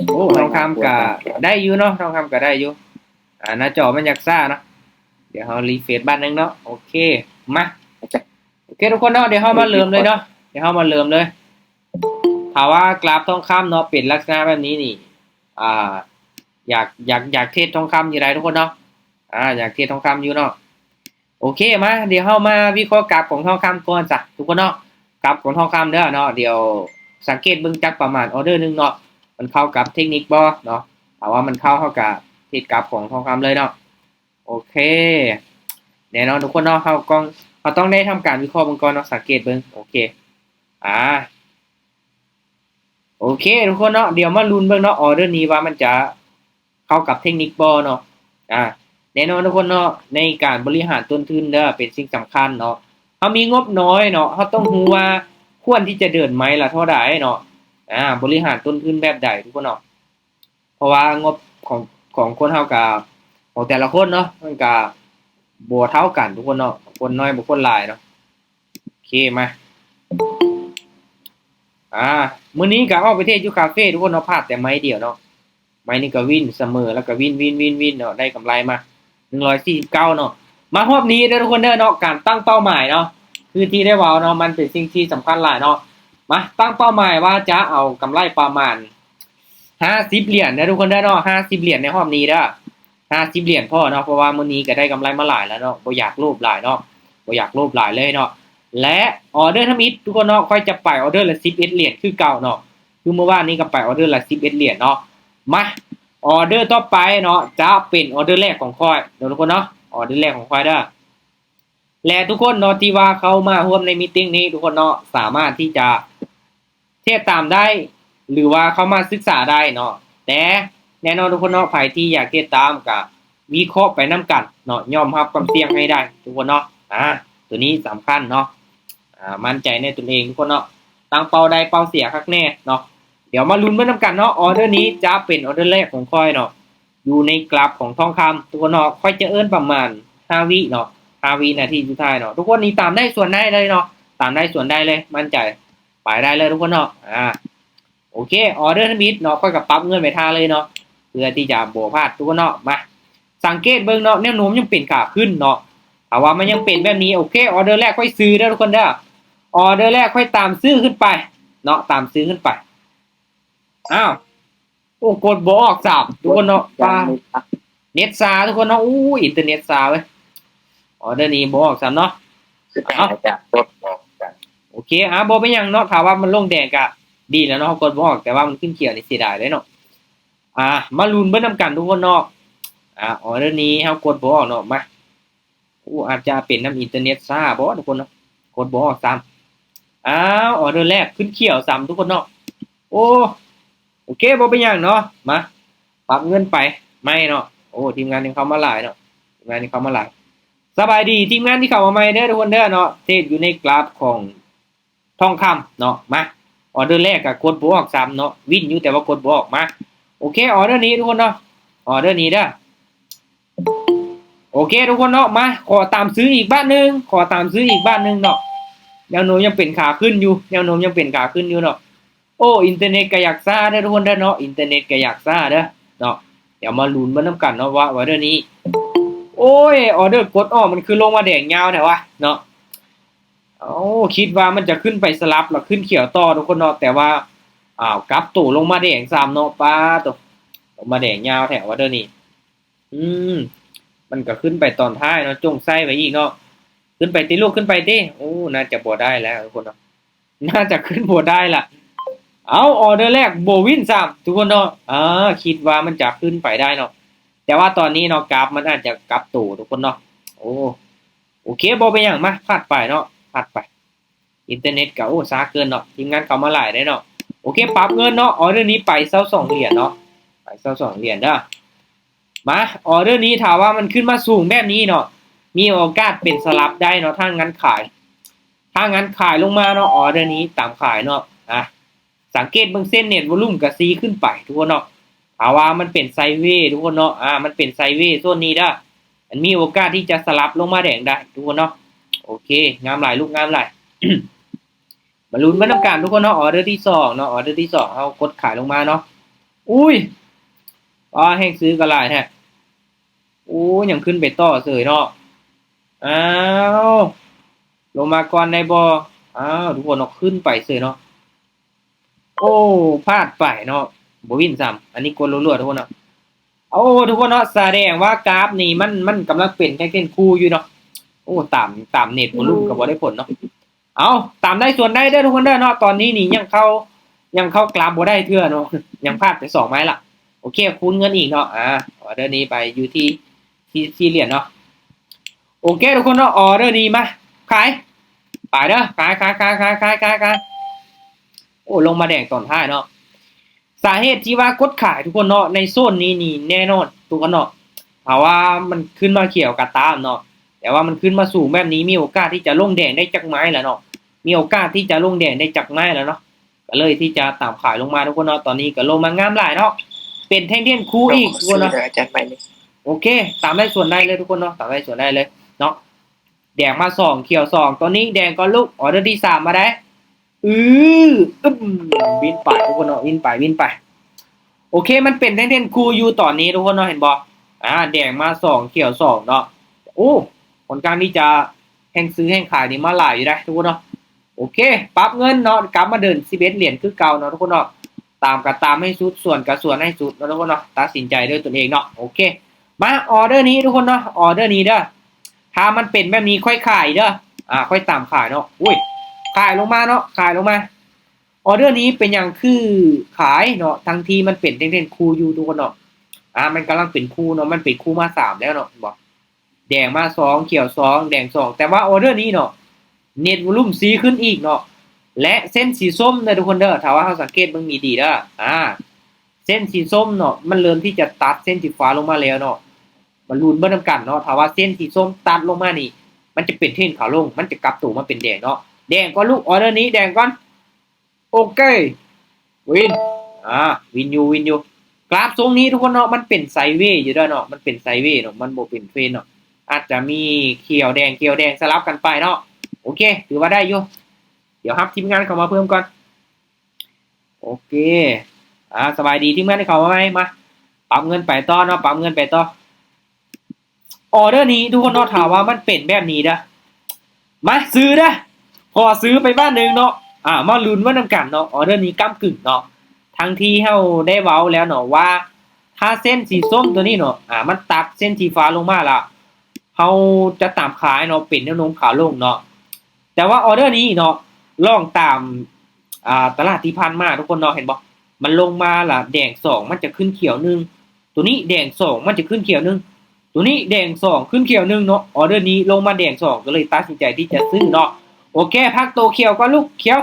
โอ้ทองคำก็ได้อยู่เนาะทองคำก็ได้อยู่หน้าจอมันอยากซ่าเนาะเดี๋ยวเรารีเฟรชบ้านนึงเนาะโอเคมาโอเคทุกคนเนาะเดี๋ยวเรามาเริ่มเลยเนาะเดี๋ยวเรามาเริ่มเลยถ้าว่ากราฟทองคำเนาะเป็นลักษณะแบบนี้นี่อ่าอยากเทรดทองคำอยู่ไรทุกคนเนาะอยากเทรดทองคำอยู่เนาะโอเคมาเดี๋ยวเรามาวิเคราะห์กราฟของทองคำก่อนจ้ะทุกคนเนาะกราฟของทองคำเด้อเนาะเดี๋ยวสังเกตเบิ่งจักประมาณออเดอร์นึงเนาะมันเข้ากับเทคนิคบ่เนาะถ้าว่ามันเข้ากับเทรดกราฟของทองคำเลยเนาะโอเคแน่นอนทุกคนเนาะเขาต้องได้ทำการวิเคราะห์เบิ่งก่อนเนาะสังเกตเบิ่งโอเคอ่าโอเคทุกคนเนาะเดี๋ยวมาลุ้นเบิ่งเนาะออเดอร์นี้ว่ามันจะเข้ากับเทคนิคบ่เนาะอ่าแน่นอนทุกคนเนาะในการบริหารต้นทุนเด้อเป็นสิ่งสำคัญเนาะเขามีงบน้อยเนาะเขาต้องรู้ว่าควรที่จะเดินไหมล่ะเท่าใดเนาะบริหารต้นทุนแบบใดทุกคนเนาะเพราะว่างบของคนเฮากับของแต่ละคนเนาะมันก็บ่เท่ากันทุกคนเนาะคนน้อยบ่คนหลายเนาะโอเคมามื้อนี้ก็ออกไปเทศอยู่คาเฟ่ทุกคนเนาะพลาดแต่ไม้เดียวเนาะไม้นี่ก็วินเสมอแล้วก็วินเนาะได้กำไรมา149เนาะมารอบนี้เด้อทุกคนเด้อเนาะการตั้งเป้าหมายเนาะคือที่ได้เว้าเนาะมันเป็นสิ่งที่สำคัญหลายเนาะมาตั้งเป้าหมายว่าจะเอากำไรประมาณ50เหรียญนะทุกคนเด้อเนาะ50เหรียญในรอบนี้เด้อ50เหรียญพอเนาะเพราะว่ามื้อนี้ก็ได้กำไรมาหลายแล้วเนาะบ่อยากโลภหลายเนาะบ่อยากโลภหลายเลยเนาะและออเดอร์ทำอิฐทุกคนเนาะค่อยจะไปออเดอร์ละ11เหรียญคือเก่าเนาะคือเมื่อวานนี้ก็ไปออเดอร์ละ11เหรียญเนาะมาออเดอร์ต่อไปเนาะจะเป็นออเดอร์แรกของค่อยเดี๋ยวทุกคนเนาะออเดอร์แรกของค่อยเด้อและทุกคนเนาะที่ว่าเข้ามาร่วมในมีตติ้งนี้ทุกคนเนาะสามารถที่จะเทรดตามได้หรือว่าเข้ามาศึกษาได้เนาะแต่แน่นอนทุกคนเนาะใครที่อยากเทรดตามก็วิเคราะห์ไปนํกันเนาะยอมรับความเสี่ยงให้ได้ทุกคนเนาะตัวนี้สำคัญเนาะมั่นใจในตนเองทุกคนเนาะตั้งเป้าได้เป้าเสียคักแน่เนาะเดี๋ยวมาลุ้นไปนํกันเนาะออเดอร์นี้จะเป็นออเดอร์แรกของค่อยเนาะอยู่ในกราฟของทองคำทุกคนเนาะค่อยจะเอิ้นประมาณ5วิเนาะ5วินาทีสุดท้ายเนาะทุกคนนี้ตามได้ส่วนได้เลยเนาะตามได้ส่วนได้เลยมั่นใจไปได้เลยทุกคนเนาะโอเคออเดอร์ทมิดเนาะค่อยกับปรับเงินไปท่าเลยเนาะเพื่อที่จะบ่พลาดทุกคนเนาะมาสังเกตเบิ่งเนาะแนวโน้มยังเป็นขาขึ้นเนาะถ้าว่ามันยังเป็นแบบนี้โอเคออเดอร์แรกค่อยซื้อเด้อทุกคนเด้อออเดอร์แรกค่อยตามซื้อขึ้นไปเนาะตามซื้อขึ้นไปอ้าวโอ้กดบ่ออกสับทุกคนเนาะปาเน็ตซาทุกคนเนาะอู้อินเทอร์เน็ตซาเว้ยออเดอร์นี้บ่ออกสับเนาะเอาจากรถออกกันโอเคบ่เป็นหยังเนาะถ้าว่ามันลงแดงก็ดีแล้วเนาะกดบ่ออกแต่ว่ามันขึ้นเขียวนี่เสียดายเลยเนาะมาลุ้นเบิ่งนํกันทุกคนเนาะออเดอร์นี้เฮากดบ่ออกเนาะมาอาจจะเป็นน้ำอินเทอร์เน็ตช้าบ่ทุกคนเนาะกดบ่ออกซ้ำออเดอร์แรกขึ้นเขียวซ้ำทุกคนเนาะโอ้โอเคบ่เป็นหยังเนาะมาปรับเงินไปไม่เนาะโอ้ทีมงานนี่เข้ามาหลายเนาะทีมงานนี่เข้ามาหลายสบายดีทีมงานที่เข้ามาใหม่เด้อทุกคนเด้อเนาะเทรดอยู่ในกราฟของทองคำเนาะมาออเดอร์แรกก็กดบ่ออกซ้ำเนาะวินอยู่แต่ว่ากดบ่ออกมาโอเคออเดอร์นี้ทุกคนเนาะออเดอร์นี้เด้อโอเคทุกคนเนาะมาขอตามซื้ออีกบ้านนึงขอตามซื้ออีกบ้านนึงเนาะแนวโน้มยังเป็นขาขึ้นอยู่แนวโน้มยังเป็นขาขึ้นอยู่เนาะโอ้อินเทอร์เน็ตก็อยากซ่าเด้อทุกคนเด้อเนาะอินเทอร์เน็ตก็อยากซ่าเด้อเนาะเดี๋ยวมาลุ้นมานํกันเนาะว่าออเดอร์นี้โอ้ยออเดอร์กดออกมันคือลงมาแดงยาวแท้วะเนาะคิดว่ามันจะขึ้นไปสลับแล้วขึ้นเขียวต่อทุกคนเนาะแต่ว่ากลับตู่ลงมาแดงซ้ำเนาะป้าตัวลงมาแดงยาวแถวว่าเด้อนี่อืมมันก็ขึ้นไปตอนท้ายเนาะจงไส้ไปอีกเนาะขึ้นไปติลูกขึ้นไปติโอ้น่าจะบ่ได้แล้วทุกคนเนาะน่าจะขึ้นบ่ได้ล่ะเอาออเดอร์แรกบ่วินซ้ำทุกคนเนาะคิดว่ามันจะขึ้นไปได้เนาะแต่ว่าตอนนี้เนาะกราฟมันอาจจะกลับตู่ทุกคนเนาะโอเคบ่เป็นหยังมาพลาดไปเนาะพลาดไปอินเทอร์เน็ตก็ช้าเกินเนาะทีมงานเข้ามาหลายได้เนาะโอเคปรับเงินเนาะออเดอร์นี้ไป22เหรียญเนาะไป22เหรียญเด้อมาออเดอร์นี้ถ้าว่ามันขึ้นมาสูงแบบนี้เนาะมีโอกาสเป็นสลับได้เนาะถ้างั้นขายลงมาเนาะออเดอร์นี้ตามขายเนาะสังเกตเบิ่งเส้นเน็ตวอลุ่มก็ซีขึ้นไปทุกคนเนาะถ้าว่ามันเป็นไซด์เวย์ทุกคนเนาะมันเป็นไซด์เวย์โซนนี้เด้อมันมีโอกาสที่จะสลับลงมาแดงได้ทุกคนเนาะโอเคงามหลายลูกงามหลาย มาลุ้นมานํกันทุกคนเนาะออเดอร์ที่2เนาะออเดอร์ที่2เฮากดขายลงมาเนาะ อุ้ยแห้งซื้อก็หลายแท้โอ้ยังขึ้นไปต่อเสยเนาะอ้าวลงมาก่อนได้บ่อ้าวทุกคนเนาะขึ้นไปเสยเนาะโอ้พลาดไปเนาะบ่วินซ้ำอันนี้กดรัวๆทุกคนเนาะโอ้ทุกคนเนาะแสดงว่ากราฟนี่มันกำลังเป็นแค่เส้นคู่อยู่เนาะโอ้ตามเน็ตบ่รู้ก็บ่ได้ผลเนาะเอาตามได้ส่วนได้เด้อทุกคนเด้อเนาะตอนนี้นี่ยังเข้ากราฟบ่ได้เทื่อเนาะยังพลาดไป2ไม้ละโอเคคูณเงินอีกเนาะออเดอร์นี้ไปอยู่ที่เหรียญเนาะโอเคทุกคนเนาะออเดอร์นี้มาขายไปเด้อขายโอ้ลงมาแดงตอนท้ายเนาะสาเหตุที่ว่ากดขายทุกคนเนาะในโซนนี้นี่แน่นอนทุกคนเนาะเพราะว่ามันขึ้นมาเขียวกระตามเนาะแต่ว่ามันขึ้นมาสูงแบบนี้มีโอกาสที่จะลงแดงได้จักไม้แล้วเนาะมีโอกาสที่จะลงแดงได้จักไม้แล้วเนาะก็เลยที่จะตามขายลงมาทุกคนเนาะตอนนี้ก็ลงมางามหลายเนาะเป็นแท่งเทียนคู่อีกทุกคนเนาะอาจารย์ใหม่โอเคตามได้ส่วนได้เลยทุกคนเนาะตามได้ส่วนได้เลยเนาะแดงมา2เขียว2ตอนนี้แดงก็ลุกออเดอร์ที่3มาได้อือวินไปทุกคนเนาะวินไปโอเคมันเป็นแท่งๆคูอยู่ตอนนี้ทุกคนเนาะเห็นบ่แดงมา2เขียว2เนาะโอ้ผลการที่จะแห่งซื้อแห่งขายนี่มาหลายอยู่ได้ทุกคนเนาะโอเคปรับเงินเนาะกลับมาเดิน11เหรียญคือเก่าเนาะทุกคนเนาะตามกับตามให้สุดส่วนกับส่วนให้สุดเนาะทุกคนเนาะตัดสินใจด้วยตัวเองเนาะโอเคมาออเดอร์นี้ทุกคนเนาะออเดอร์นี้เด้อถ้ามันเป็นแบบนี้ค่อยขายเด้อค่อยตามขายเนาะอุ้ยขายลงมาเนาะขายลงมาออเดอร์นี้เป็นอย่างคือขายเนาะทั้งที่มันเป็นเด่นๆคู่อยู่ทุกคนเนาะมันกำลังเป็นคู่เนาะมันเป็นคู่มา3แล้วเนาะบอกแดงมา2เขียว2แดง2แต่ว่าออเดอร์นี้เนาะเน็ตวอลุ่มสีขึ้นอีกเนาะและเส้นสีส้มเด้อทุกคนเด้อถ้าว่าเราสังเกตเบิ่งดีๆเด้อเส้นสีส้มเนาะมันเริ่มที่จะตัดเส้นสีฟ้าลงมาแล้วเนาะมันลุ้นเบิ่งนํกันเนาะถ้าว่าเส้นสีส้มตัดลงมานี่มันจะเป็นเทรนขาลงมันจะกลับตัวมาเป็นแดงเนาะแดงก็ลูกออเดอร์นี้แดงก่อนโอเควินวินอยู่กราฟทรงนี้ทุกคนเนาะมันเป็นไซด์เวย์อยู่ด้วยเนาะมันเป็นไซด์เวย์เนาะมันบ่เป็นเฟรนเนาะอาจจะมีเขียวแดงสลับกันไปเนาะโอเคถือว่าได้อยู่เดี๋ยวครับทีมงานเข้ามาเพิ่มก่อนโอเคสบายดีทีมงานให้เข้ามาไหมมาปรับเงินไปต่อเนาะปรับเงินไปต่อออเดอร์นี้ทุกคนเนาะถามว่ามันเป็นแบบนี้นะมาซื้อนะพอซื้อไปบ้านนึงเนาะมาลุ้นว่านำกันเนาะออเดอร์นี้ก้ำกึ่งเนาะทั้งที่เฮาได้เว้าแล้วเนาะว่าถ้าเส้นสีส้มตัวนี้เนาะมันตัดเส้นสีฟ้าลงมาละเฮาจะตามขายเนาะเป็นแนวโน้มขาลงเนาะแต่ว่าออเดอร์นี้เนาะลองตามตลาดที่ผ่านมาทุกคนเนาะเห็นบ่มันลงมาล่ะแดง2มันจะขึ้นเขียว1ตัวนี้แดง2มันจะขึ้นเขียว1ตัวนี้แดง2ขึ้นเขียว1เนาะออเดอร์นี้ลงมาแดง2ก็เลยตัดสินใจที่จะซื้อเนาะโอเคพักโตเขียวก็ลูกเขียว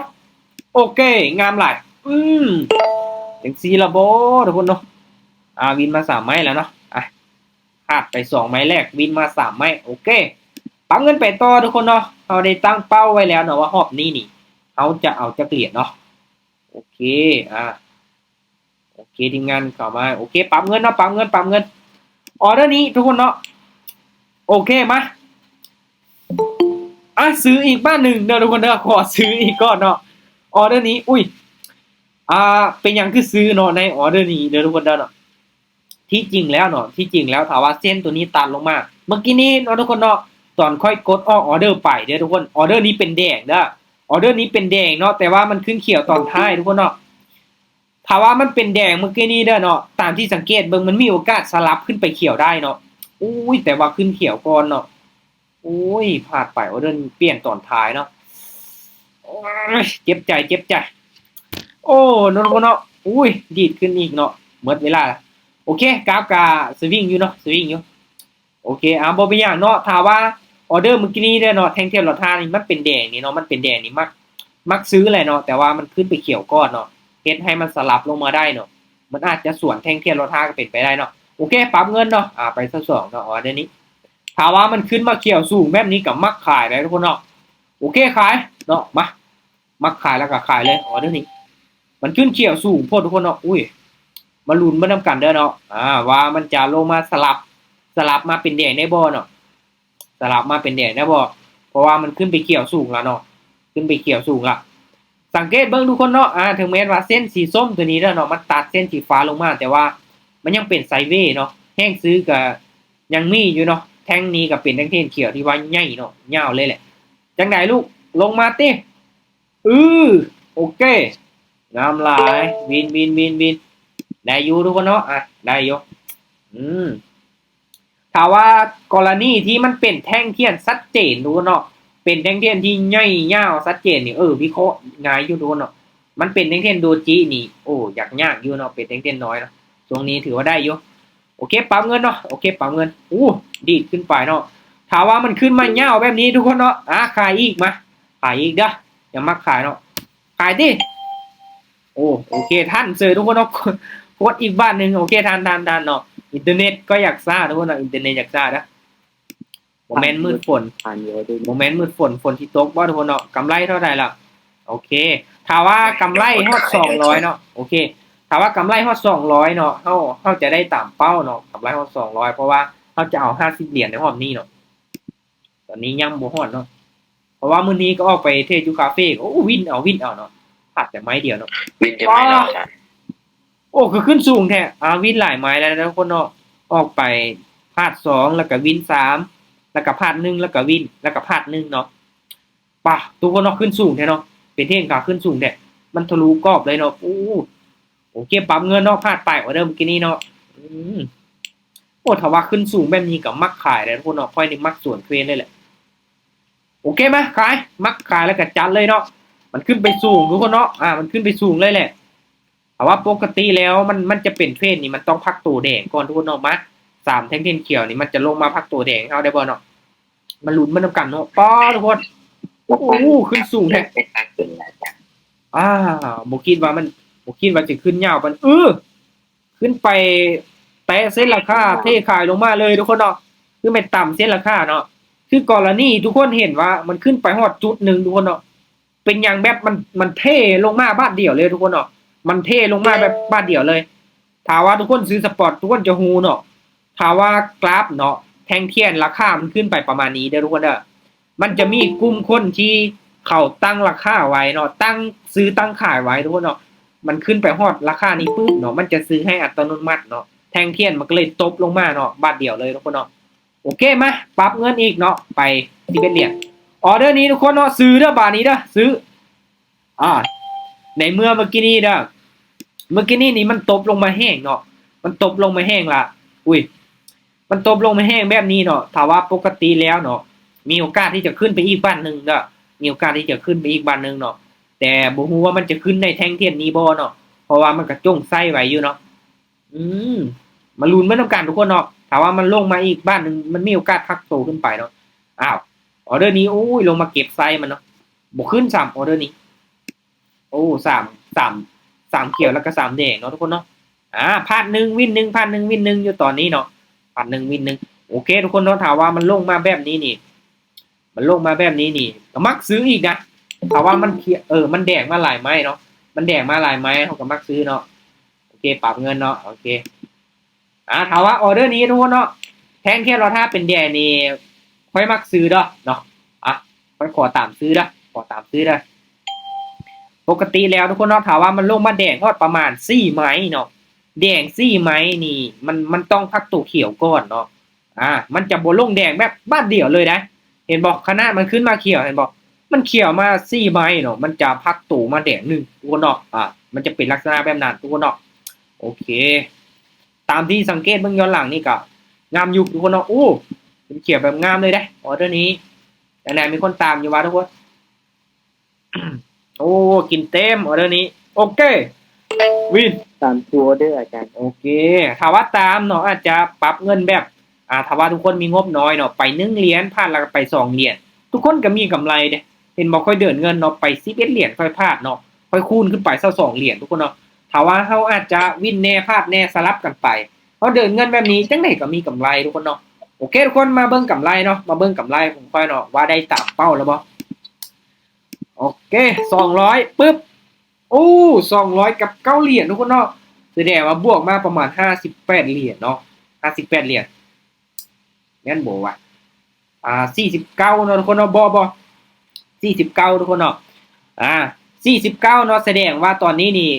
โอเคงามหลายจังซี่ละบ่ทุกคนเนาะวินมา3ไม้แล้วเนาะพลาดไป2ไม้แรกวินมา3ไม้โอเคปั๊มเงินไปต่อทุกคนเนาะเฮาได้ตั้งเป้าไว้แล้วเนาะว่ารอบนี้นี่เฮาจะเอาจักเหรียญเนาะโอเคโอเคทีมงานเข้ามาโอเคปั๊มเงินเนาะปั๊มเงินออเดอร์นี้ทุกคนเนาะโอเคมาซื้ออีกบ้านหนึ่งเด้อทุกคนเด้อขอซื้ออีกก่อนเนาะออเดอร์นี้อุ้ยเป็นอย่างคือซื้อเนาะในออเดอร์นี้เด้อทุกคนเด้อเนาะที่จริงแล้วถามว่าเส้นตัวนี้ตัดลงมาเมื่อกี้นี้เนาะทุกคนเนาะตอนค่อยกดออเดอร์ไปเด้อทุกคนออเดอร์นี้เป็นแดงเด้อออเดอร์นี้เป็นแดงเนาะแต่ว่ามันขึ้นเขียวตอนท้ายทุกคนเนาะถ้าว่ามันเป็นแดงเมื่อกี้นี้เด้อเนาะตามที่สังเกตเบิ่งมันมีโอกาสสลับขึ้นไปเขียวได้เนาะอุ้ยแต่ว่าขึ้นเขียวก่อนเนาะอุ้ยพลาดไปออเดอร์เปลี่ยนตอนท้ายเนาะเจ็บใจโอ้เนาะเนาะอุ้ยดีดขึ้นอีกเนาะหมดเวลาโอเคกราฟกาสวิงอยู่เนาะสวิงอยู่โอเคบ่เป็นอย่างเนาะถ้าว่าออเดอร์เมื่อกี้นี้เด้อเนาะแท่งเทียนหลอดทานี่มันเป็นแดงนี่เนาะมันเป็นแดงนี่มักซื้อแหละเนาะแต่ว่ามันขึ้นไปเขียวก่อนเนาะเฮ็ดให้มันสลับลงมาได้เนาะมันอาจจะสวนแท่งเทียนหลอดทาก็เป็นไปได้เนาะโอเคปรับเงินเนาะไปซะ2เนาะออเดอร์นี้ถ้าว่ามันขึ้นมาเขียวสูงแบบนี้กับมักขายได้ทุกคนเนาะโอเคขายเนาะมักขายแล้วก็ขายเลยออเดอร์นี้มันขึ้นเขียวสูงโพดทุกคนเนาะอุ้ยมาลุ้นมานำกันเด้อเนาะว่ามันจะลงมาสลับมาเป็นแดงได้บ่เนาะสลับมาเป็นแดงได้บ่เพราะว่ามันขึ้นไปเขียวสูงแล้วเนาะขึ้นไปเขียวสูงละ สังเกตเบิ่งทุกคนเนาะถึงแม้ว่าเส้นสีส้มตัวนี้เนาะมันตัดเส้นสีฟ้าลงมาแต่ว่ามันยังเป็นไซด์เวย์เนาะแห้งซื้อก็ยังมีอยู่เนาะแท่งนี้ก็เป็นแท่งเทียนเขียวที่ว่าใหญ่เนาะยาวเลยแหละจังไดลูกลงมาติโอเคงามหลายวินได้อยู่ทุกคนเนาะได้อยู่ถ้าว่ากรณีที่มันเป็นแท่งเทียนชัดเจนทุกคนเนาะเป็นแท่งเทียนที่ใหญ่ยาวชัดเจนนี่วิเคราะห์ง่ายอยู่ทุกคนเนาะมันเป็นแท่งเทียนโดจินี่ยากอยู่เนาะเป็นแท่งเทียนน้อยเนาะตรงนี้ถือว่าได้อยู่โอเคปั๊มเงินเนาะโอเคปั๊มเงินดีดขึ้นไปเนาะถ้าว่ามันขึ้นมาเงาแบบนี้ทุกคนเนาะขายอีกมาขายอีกเด้ออย่ามาขายเนาะขายดิโอเคท่านเจอทุกคนเนาะโคตรอีกบ้านหนึ่งโอเคท่านเนาะอินเทอร์เน็ตก็อยากซ่าทุกคนเนาะอินเทอร์เน็ตอยากซ่านะโมเมนต์มืดฝนโมเมนต์มืดฝนที่ตกบ่ทุกคนเนาะกำไรเท่าไหร่ล่ะโอเคถ้าว่ากำไรฮอด200เนาะโอเคถ้าว่ากำไรฮอด200เนาะเฮาจะได้ตามเป้าเนาะกำไรฮอด200เพราะว่าเราจะเอา50เหรียญในรอบนี้เนาะตอนนี้ยังบ่ฮอดเนาะเพราะว่ามื้อนี้ก็ออกไปเทศอยู่คาเฟ่วินเอาเนาะพลาดแต่ไม้เดียวเนาะวินจะไม่รอดนะคือขึ้นสูงแท้วินหลายไม้แล้วนะทุกคนเนาะออกไปพลาด2แล้วก็วิน3แล้วก็พลาด1แล้วก็วินแล้วก็พลาด1เนาะป่ะทุกคนเนาะขึ้นสูงแท้เนาะเป็นเทศขาขึ้นสูงแท้มันทะลุกรอบเลยเนาะโอเคปั๊มเงินเนาะพลาดไปออเดอร์เมื่อกี้นี้เนาะถ้าว่าขึ้นสูงแบบนี้กับมักขายเลยทุกคนเนาะค่อยนี่มักส่วนเทรนเลยแหละโอเคไหมขายมักขายแล้วก็จัดเลยเนาะมันขึ้นไปสูงทุกคนเนาะมันขึ้นไปสูงเลยแหละแต่ว่าปกติแล้วมันจะเป็นเทรนนี่มันต้องพักตัวแดงก่อนทุกคนเนาะมา3แท่งเทียนเขียวนี่มันจะลงมาพักตัวแดงเอาได้บ่เนาะมันลุ้นมันนำกันเนาะป้อทุกคนขึ้นสูงแท้บ่คิดว่าจะขึ้นยาวปานขึ้นไปแตะเส้นราคาเทขายลงมาเลยทุกคนเนาะคือไม่ต่ำเส้นราคาเนาะคือกรณีทุกคนเห็นว่ามันขึ้นไปฮอดจุดนึงทุกคนเนาะเป็นอย่างแบบมันเทลงมาบาทเดียวเลยทุกคนเนาะมันเทลงมาแบบบาทเดียวเลยถ้าว่าทุกคนซื้อสปอร์ตทุกคนจะฮู้เนาะถ้าว่ากราฟเนาะแท่งเทียนราคามันขึ้นไปประมาณนี้เด้อทุกคนเด้อมันจะมีกลุ่มคนที่เขาตั้งราคาไว้เนาะตั้งซื้อตั้งขายไว้ทุกคนเนาะมันขึ้นไปฮอดราคานี้ปุ๊บเนาะมันจะซื้อให้อัตโนมัติเนาะแท่งเทียนมันก็เลยตบลงมาเนาะบาทเดียวเลยทุกคนเนาะโอเคมาปรับเงินอีกเนาะไป11เหรียญออเดอร์นี้ทุกคนเนาะซื้อเด้อบาทนี้เด้อซื้อในเมื่อกี้นี้เด้อเมื่อกี้นี้นี่มันตบลงมาแห้งเนาะมันตบลงมาแห้งละมันตบลงมาแห้งแบบนี้เนาะถ้าว่าปกติแล้วเนาะมีโอกาสที่จะขึ้นไปอีกบ้านนึงเด้อมีโอกาสที่จะขึ้นไปอีกบ้านนึงเนาะแต่บ่ฮู้ว่ามันจะขึ้นในแท่งเทียนนี้บ่เนาะเพราะว่ามันก็จ้องไส้ไว้อยู่เนาะมาลุ้นเบิ่นำกันทุกคนเนาะถ้าว่ามันลงมาอีกบ้านนึงมันมีโอกาสพักโตขึ้นไปเนาะออเดอร์นี้ลงมาเก็บไซมันเนาะบ่ขึ้น3ออเดอร์นี้3เขียวแล้วก็3แดงเนาะทุกคนเนาะพลาด1วิน1พลาด1วิน1อยู่ตอนนี้เนาะพลาด1วิน1โอเคทุกคนเนาะถ้าว่ามันลงมาแบบนี้นี่ก็มักซื้ออีกนะถ้าว่ามันมันแดงมาหลายไม้เนาะมันแดงมาหลายไม้เฮาก็มักซื้อเนาะโอเคปรับเงินเนาะโอเคถ้าว่าออเดอร์นี้ทุกคนเนาะแทนแค่เราถ้าเป็นแดงนี่ค่อยมักซื้อเด้อเนาะค่อยขอตามซื้อเด้อปกติแล้วทุกคนเนาะถ้าว่ามันลงมาแดงฮอดประมาณ4ไม้เนาะแดง4ไม้นี่มันต้องพักตัวเขียวก่อนเนาะมันจะบ่ลงแดงแบบบ้านเดียวเลยนะเห็นบอกขนาดมันขึ้นมาเขียวเห็นบอกมันเขียวมา4ไม้เนาะมันจะพักตัวมาแดง1ทุกคนเนาะมันจะเป็นลักษณะแบบนั้นทุกคนเนาะโอเคตามที่สังเกตเบื้องย้อนหลังนี่ก็งามอยู่ทุกคนเนาะเป็นเขียวแบบงามเลยได้ออเดอร์นี้แต่ไหนมีคนตามอยู่ว่าทุกคน กินเต็มออเดอร์นี้โอเควินตามตัวออเดอร์อาจารย์โอเคถ้าว่าตามเนาะอาจจะปรับเงินแบบถ้าว่าทุกคนมีงบน้อยเนาะไป1เหรียญพลาดแล้วก็ไป2เหรียญทุกคนก็มีกำไรเด้เห็นบ่ค่อยเดินเงินเนาะไป11เหรียญค่อยพลาดเนาะค่อยคูณขึ้นไป22เหรียญทุกคนเนาะถ้าว่าเฮาอาจจะวินแน่พลาดแน่สลับกันไปเฮาเดินเงินแบบนี้จังได๋ก็มีกำไรทุกคนเนาะโอเคทุกคนมาเบิ่งกำไรเนาะมาเบิ่งกำไรผมค่อยเนาะว่าได้ตามเป้าแล้วบ่โอเค200ปึ๊บ200กับ9เหรียญทุกคนเนาะแสดงว่าบวกมาประมาณ58เหรียญเนาะ58เหรียญแม่นบ่วะ49เนาะทุกคนเนาะบ่49ทุกคนเนาะ 49เนาะแสดงว่าตอนนี้นี่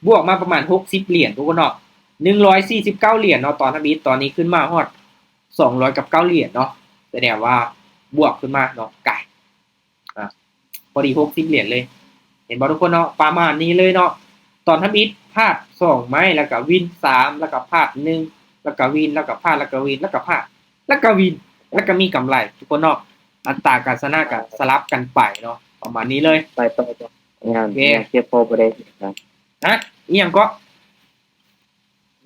บวกมาประมาณ60เหรียญทุกคนเนาะ149เหรียญเนาะตอนทำอิฐตอนนี้ขึ้นมาฮอด209เหรียญเนาะแสดงว่าบวกขึ้นมาเนาะไก่พอดี60เหรียญเลยเห็นบ่ทุกคนเนาะประมาณนี้เลยเนาะตอนทำอิฐพลาด2ไม้แล้วก็วิน3แล้วก็พลาด1แล้วก็วินแล้วก็พลาดแล้วก็วินแล้วก็พลาดแล้วก็วินแล้วก็มีกำไรทุกคนเนาะอัตราการชนะก็สลับกันไปเนาะประมาณนี้เลยไปต่องานยังเก็บพอบ่ได้ครับ ฮะอีหยังก็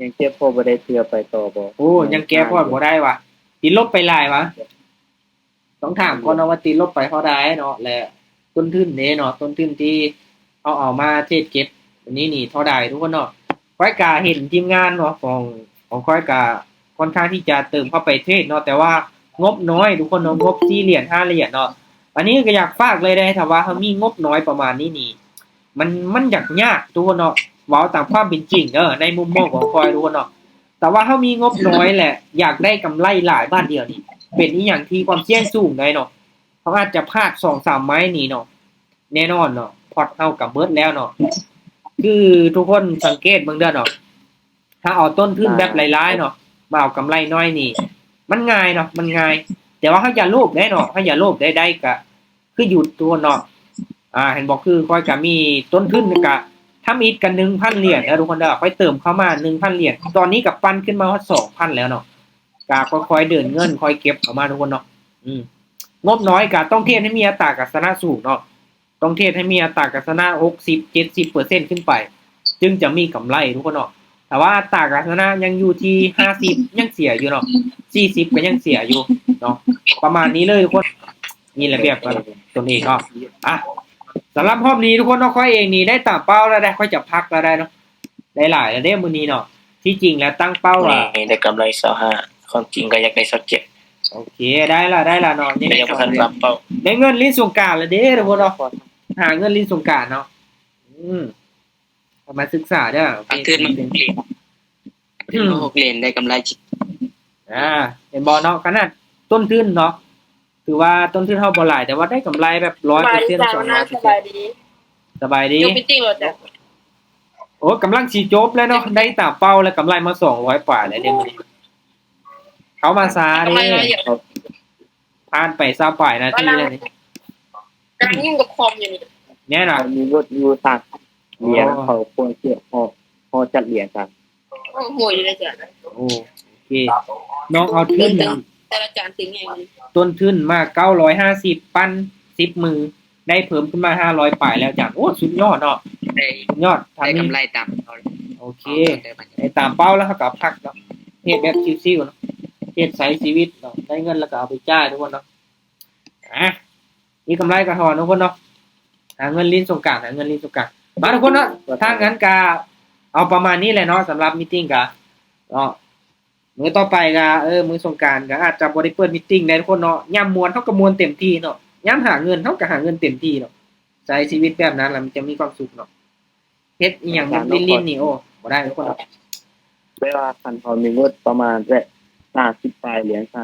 ยังเก็บพอบ่ได้เทื่อไปต่อบ่ โอ้ยังแก้พอดบ่ได้ว่ะติดลบไปหลายวะต้องถามก่อนนะว่าติดลบไปเท่าใดเนาะและต้นทุนเนาะต้นทุนที่เอามาเทรดเก็บอันนี้นี่เท่าใดทุกคนเนาะค่อยกาเห็นทีมงานเนาะของค่อยกาค่อนข้างที่จะเติมเข้าไปเทรดเนาะแต่ว่างบน้อยทุกคนเนาะงบ4เหรียญ5เหรียญเนาะอันนี้ก็อยากฝากเลยได้ถ้าว่าเฮามีงบน้อยประมาณนี้นี่มันยากทุกคนเนาะเว้าตามความเป็นจริงในมุมมองของค่อยทุกคนเนาะแต่ว่าเฮามีงบน้อยแหละอยากได้กำไรหลายบ้านเดียวนี่เป็นอีหยังที่ความเสี่ยงสูงได้เนาะเขาอาจจะพลาด 2-3 ไม้นี่เนาะแน่นอนเนาะพอร์ตเฮาก็เบิดแล้วเนาะคือทุกคนสังเกตเบิ่งเด้อเนาะถ้าเอาต้นทุนแบบหลายๆเนาะมาเอากำไรน้อยนี่มันง่ายเนาะมันง่ายแต่ว่าเฮาอย่าโลภได้เนาะเฮาอย่าโลภได้ก็คืออยู่ตัวเนาะเห็นบอกคือค่อยก็มีต้นทุนก็ทำอีกกัน 1,000 เหรียญนะทุกคนเด้อค่อยเติมเข้ามา 1,000 เหรียญตอนนี้ก็ปั้นขึ้นมาฮอด 2,000 แล้วเนาะก็ค่อยๆเดินเงินค่อยเก็บเข้ามาทุกคนเนาะงบน้อยก็ต้องเทรดให้มีอัตราการชนะสูงเนาะต้องเทรดให้มีอัตราการชนะ60-70% ขึ้นไปจึงจะมีกำไรทุกคนเนาะแต่ว่าอัตราการชนะยังอยู่ที่50ยังเสียอยู่เนาะ40ก็ยังเสียอยู่เนาะประมาณนี้เลยทุกคนนี่แหละแบบตัวเองเนาะสำหรับรอบนี้ทุกคนเนาะค่อยเองนี่ได้ตามเป้าแล้วได้ค่อยจะพักแล้วได้เนาะได้หลายแล้วเด้มื้อนี้เนาะที่จริงแล้วตั้งเป้าว่าได้กำไร25ความจริงก็อยากได้27โอเคได้ละเนาะยังบ่ทันรับเป้าได้เงินลิ้นสงกรานต์แล้วเด้ทุกคนเนาะหาเงินลิ้นสงกรานต์เนาะมาศึกษาเด้อขึ้นมา6เหรียญ6เหรียญได้กำไรเห็นบ่เนาะขนาดต้นทุนเนาะถือว่าต้นทุนเฮาบ่หลายแต่ว่าได้กำไรแบบ 100% 200%สบายดีจบมิตติ้งแล้วจ้ะโอ้กำลังสิจบแล้วเนาะได้ตามเป้าแล้วกำไรมา200กว่าแล้วเด้มื้อนี้เขามาซาเด้ผ่านไป20ปลายนาทีแล้วนี่กำลังยุ่งกับคอมอยู่นี่แน่น่ะมีรถอยู่สักเหรียญเขาควรเสียพอจัดเหรียญกันโอ้โหอยู่เลยจ้ะโอเคน้องเอาทุนแต่ละจานถึงไงต้นทุนมา950ปั้น10มือได้เพิ่มขึ้นมา500ปลายแล้วจ้ะโอ้สุดยอดเนาะยอดได้กำไรตามโอเคได้ตามเป้าแล้วเขาก็พักเนาะเฮ็ดแบบชิวๆเนาะเฮ็ดใช้ชีวิตเนาะได้เงินแล้วก็เอาไปจ่ายทุกคนเนาะมีกำไรก็ทอนทุกคนเนาะหาเงินลิ้นสงกรานต์มาทุกคนเนาะถ้างั้นก็เอาประมาณนี้แหละเนาะสำหรับมีตติ้งก็เนาะมื้อต่อไปก็มื้อสงกรานต์ก็อาจจะบ่ได้เปิดมีตติ้งได้ทุกคนเนาะยามม่วนเฮาก็ม่วนเต็มที่เนาะยามหาเงินเฮาก็หาเงินเต็มที่เนาะใช้ชีวิตแบบนั้นแล้วมันจะมีความสุขเนาะเฮ็ดอีหยังแบบลิ้นๆนี่โอ้บ่ได้ทุกคนเวลาคันพอมีงบประมาณ30ปลายเหรียญ35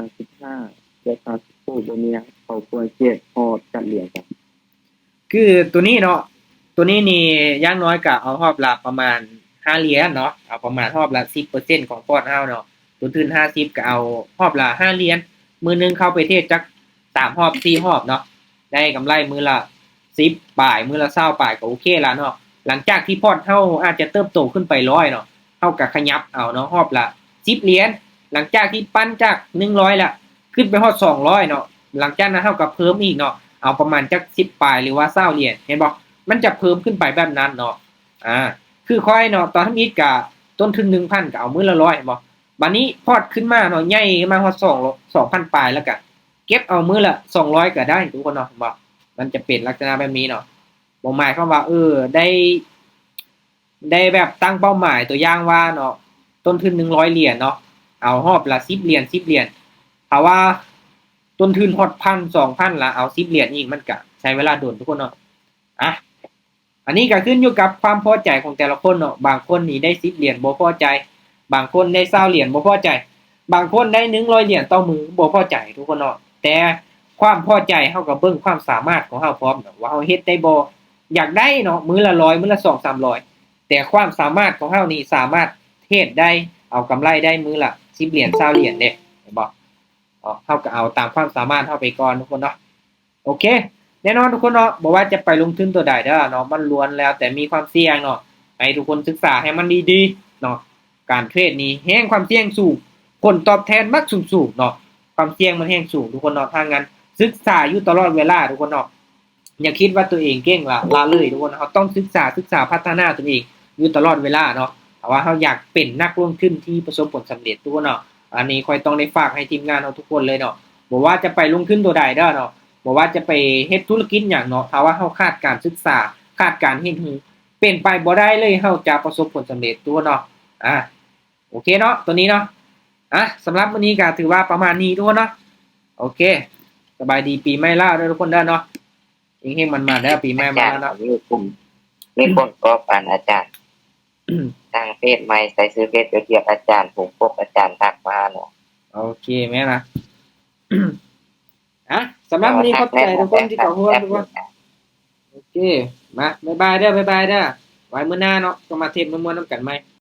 เหรียญ30คู่บ่มีเขาควรเก็บพอจัดเหรียญกันคือตัวนี้เนาะตัวนี้นี่อย่างน้อยก็เอารอบละประมาณ5เหรียญเนาะเอาประมาณรอบละ 10% ของพอร์ตเฮาเนาะต้นทุน50ก็เอารอบละ5เหรียญมื้อนึงเข้าไปเทศจัก3รอบ4รอบเนาะได้กำไรมื้อละ10ปลายมื้อละ20ปลายก็โอเคแล้วเนาะหลังจากที่พอร์ตเฮาอาจจะเติบโตขึ้นไป100เนาะเฮาก็ขยับเอาเนาะรอบละ10เหรียญหลังจากที่ปั้นจาก100ละขึ้นไปฮอด200เนาะหลังจากนั้นเฮาก็เพิ่มอีกเนาะเอาประมาณจัก10ปลายหรือว่า20เหรียญเห็นบ่มันจะเพิ่มขึ้นไปแบบนั้นเนาะคือค่อยเนาะตอนทำอีกก็ต้นทุน 1,000 ก็เอามื้อละ100เห็นบ่บัดนี้พอร์ตขึ้นมาเนาะใหญ่มาฮอด2,000ปลายแล้วก็เก็บเอามื้อละ200ก็ได้ทุกคนเนาะบ่มันจะเป็นลักษณะแบบนี้เนาะบ่หมายความว่าได้แบบตั้งเป้าหมายตัวอย่างว่าเนาะต้นทุน100เหรียญเนาะเอารอบละ10เหรียญถ้าว่าต้นทุนฮอด 1,000 2,000 ละเอา10เหรียญอีกมันก็ใช้เวลาโดนทุกคนเนาะอันนี้ก็ขึ้นอยู่กับความพอใจของแต่ละคนเนาะบางคนนี่ได้10เหรียญบ่พอใจบางคนได้20เหรียญบ่พอใจบางคนได้100เหรียญต่อมื้อบ่พอใจทุกคนเนาะแต่ความพอใจเฮาก็เบิ่งความสามารถของเฮาพร้อมเนาะว่าเฮาเฮ็ดได้บ่ อยากได้เนาะมื้อละ100มื้อละ200-300แต่ความสามารถของเฮานี่สามารถเทรดได้เอากำไรได้มื้อละ10เหรียญ20เหรียญเด้เห็นบ่เฮาก็เอาตามความสามารถเฮาไปก่อนทุกคนเนาะโอเคแน่นอนทุกคนเนาะบ่ว่าจะไปลงทุนตัวใดเด้อเนาะมันล้วนแล้วแต่มีความเสี่ยงเนาะให้ทุกคนศึกษาให้มันดีๆเนาะการเทรดนี่แฮงความเสี่ยงสูงผลตอบแทนมักสูงๆเนาะความเสี่ยงมันแฮงสูงทุกคนเนาะถ้างั้นศึกษาอยู่ตลอดเวลาทุกคนเนาะอย่าคิดว่าตัวเองเก่งละเลยทุกคนเฮาต้องศึกษาพัฒนาตัวเองอยู่ตลอดเวลาเนาะถ้าว่าเฮาอยากเป็นนักลงทุนที่ประสบผลสำเร็จทุกคนเนาะอันนี้ค่อยต้องได้ฝากให้ทีมงานเฮาทุกคนเลยเนาะบ่ว่าจะไปลงทุนตัวใดเด้อเนาะบ่ว่าจะไปเฮ็ดธุรกิจหยังเนาะถ้าว่าเฮาขาดการศึกษาขาดการเฮ็ดรู้เป็นไปบ่ได้เลยเฮาจะประสบผลสำเร็จทุกคนเนาะโอเคเนาะตัวนี้เนาะสำหรับมื้อนี้ก็ถือว่าประมาณนี้ทุกคนเนาะโอเคสบายดีปีใหม่ลาวเด้อทุกคนเด้อเนาะเฮงๆมันๆเด้อปีใหม่มาแล้วเนาะ มีคนก็ปานอาจารย์ตั้งเพศใหม่ใส่ซื้อเพศเทียบอาจารย์ผมพบอาจารย์ทักมาเนาะ โอเคแม่นะสำหรับวันนี้ขอบใจทุกคนที่เข้าร่วมทุกคนโอเคมาบ๊ายบายเด้อไว้มื้อหน้าเนาะก็มาเทศมวนๆนำกันใหม่